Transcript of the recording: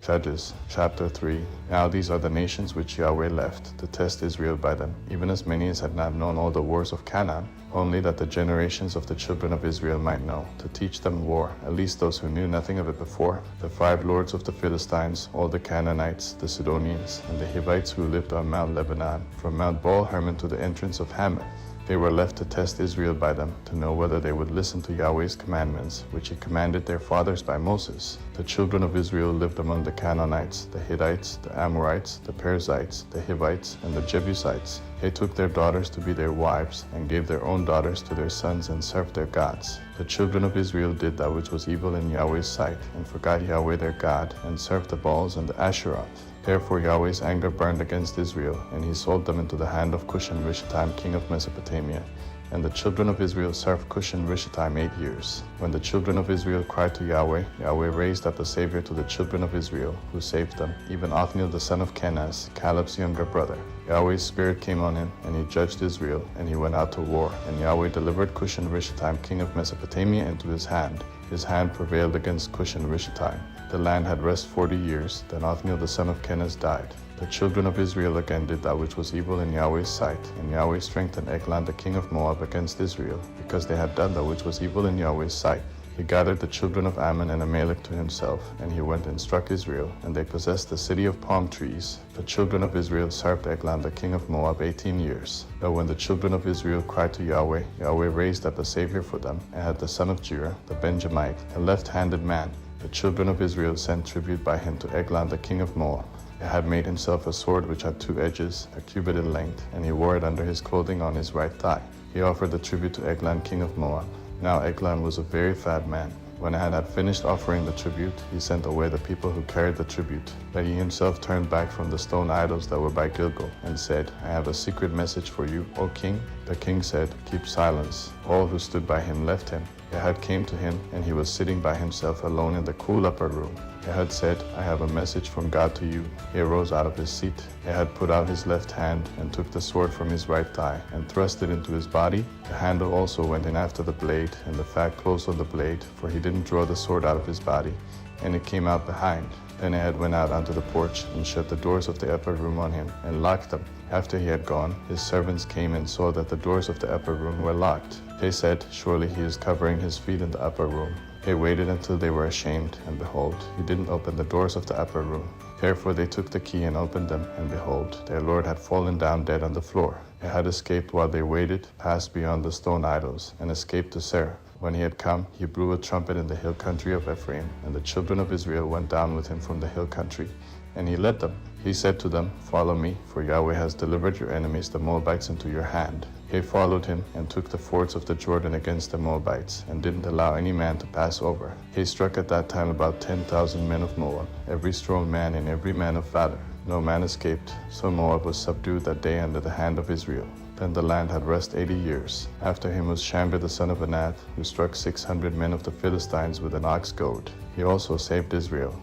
Judges chapter 3. Now these are the nations which Yahweh left to test Israel by them, even as many as had not known all the wars of Canaan, only that the generations of the children of Israel might know, to teach them war, at least those who knew nothing of it before, the 5 lords of the Philistines, all the Canaanites, the Sidonians, and the Hivites who lived on Mount Lebanon, from Mount Baal Hermon to the entrance of Hamath. They were left to test Israel by them, to know whether they would listen to Yahweh's commandments, which he commanded their fathers by Moses. The children of Israel lived among the Canaanites, the Hittites, the Amorites, the Perizzites, the Hivites, and the Jebusites. They took their daughters to be their wives, and gave their own daughters to their sons, and served their gods. The children of Israel did that which was evil in Yahweh's sight, and forgot Yahweh their God, and served the Baals and the Asheroth. Therefore Yahweh's anger burned against Israel, and he sold them into the hand of Cushan-Rishathaim, king of Mesopotamia. And the children of Israel served Cushan-Rishathaim 8 years. When the children of Israel cried to Yahweh, Yahweh raised up a Savior to the children of Israel, who saved them, even Othniel the son of Kenaz, Caleb's younger brother. Yahweh's spirit came on him, and he judged Israel, and he went out to war. And Yahweh delivered Cushan-Rishathaim, king of Mesopotamia, into his hand. His hand prevailed against Cushan-Rishathaim. The land had rest 40 years. Then Othniel the son of Kenaz died. The children of Israel again did that which was evil in Yahweh's sight, and Yahweh strengthened Eglon the king of Moab against Israel, because they had done that which was evil in Yahweh's sight. He gathered the children of Ammon and Amalek to himself, and he went and struck Israel, and they possessed the city of palm trees. The children of Israel served Eglon the king of Moab 18 years. But when the children of Israel cried to Yahweh, Yahweh raised up a Savior for them, and had the son of Jerah, the Benjamite, a left-handed man. The children of Israel sent tribute by him to Eglon the king of Moab. He had made himself a sword which had 2 edges, a cubit in length, and he wore it under his clothing on his right thigh. He offered the tribute to Eglon king of Moab. Now Eglon was a very fat man. When Ahad had finished offering the tribute, he sent away the people who carried the tribute. But he himself turned back from the stone idols that were by Gilgal, and said, I have a secret message for you, O king. The king said, Keep silence. All who stood by him left him. Ahad came to him, and he was sitting by himself alone in the cool upper room. Ahad said, I have a message from God to you. He arose out of his seat. Ahad put out his left hand, and took the sword from his right thigh, and thrust it into his body. The handle also went in after the blade, and the fat close on the blade, for he didn't draw the sword out of his body, and it came out behind. Then Ahad went out onto the porch, and shut the doors of the upper room on him, and locked them. After he had gone, his servants came and saw that the doors of the upper room were locked. They said, Surely he is covering his feet in the upper room. They waited until they were ashamed, and behold, he didn't open the doors of the upper room. Therefore they took the key and opened them, and behold, their lord had fallen down dead on the floor. He had escaped while they waited, passed beyond the stone idols, and escaped to Seir. When he had come, he blew a trumpet in the hill country of Ephraim, and the children of Israel went down with him from the hill country, and he led them. He said to them, Follow me, for Yahweh has delivered your enemies, the Moabites, into your hand. They followed him, and took the fords of the Jordan against the Moabites, and didn't allow any man to pass over. He struck at that time about 10,000 men of Moab, every strong man and every man of valor. No man escaped, so Moab was subdued that day under the hand of Israel. Then the land had rest 80 years. After him was Shambir the son of Anath, who struck 600 men of the Philistines with an ox goad. He also saved Israel.